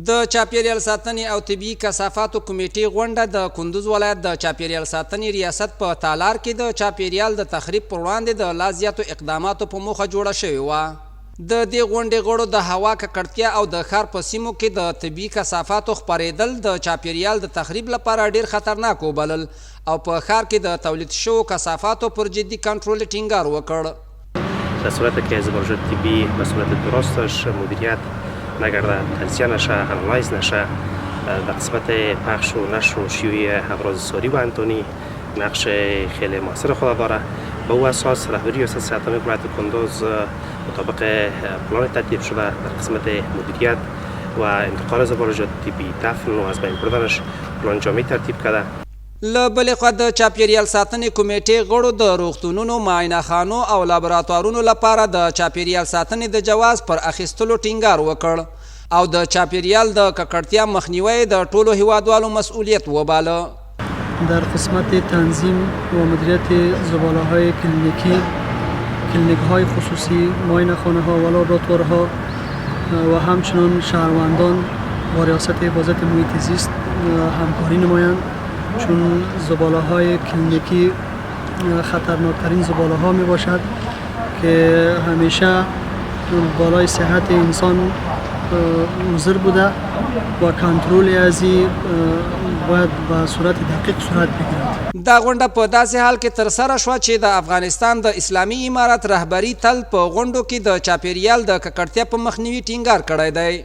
د چاپیریال ساتنې او طبي کثافاتو کمیټې غونډه د کندوز ولایت د چاپیریال ساتنې ریاست په تالار کې د چاپیریال د تخریب پر وړاندې د لا زیاتو اقداماتو په موخه جوړه شوې وه. د دې غونډې غړو د هوا ککړتیا او د ښار په سیمو کې د طبي کثافاتو خپرېدل د چاپیریال د تخریب لپاره ډیر خطرناک وبلل او په ښار کې د تولید شوو کثافاتو پر جدي کنټرول ټینګار وکړ. در صورت که زبالات طبی به صورت درستش مدیریت نگرده، تجزیه نشه، انالایز نشه، در قسمت پخش و نشر و شیوع ابراز ساری و انتونی نقش خیلی موثر خود داره. به او اساس رهبری ریاست ساتنه ولایت کندوز مطابق پلان ترتیب شده در قسمت مدیریت و انتقال زبالات طبی، دفن و از بین بردنش پلان جامع ترتیب کرده. له بلې خوا د چاپیریال ساتنې کمیټې غړو د روغتونونو، معاینه خانو او لابراتوارونو لپاره د چاپیریال ساتنې د جواز پر اخیستلو ټینګار وکړ او د چاپیریال د ککړتیا مخنیوی د ټولو هیوادوالو مسئولیت وباله. در قسمت تنظیم و مدیریت زباله‌های کلینیکی، کلینیک‌های خصوصی، معاینه خانه‌ها و لابراتوارها و همچنین شهروندان با ریاست حفاظت محیط زیست همکاری نمایند، چون زباله های کلینیکی خطرناکترین زباله ها می باشد که همیشه بالای صحت انسان مضر بوده و کنترل از باید به صورت دقیق صورت بگیرد. دا غونډه په داسې حال کې ترسره شوه چې د افغانستان د اسلامي امارت رهبري تل په غونډو کې د چاپیریال د ککړتیا په مخنیوي ټینګار کړی دی.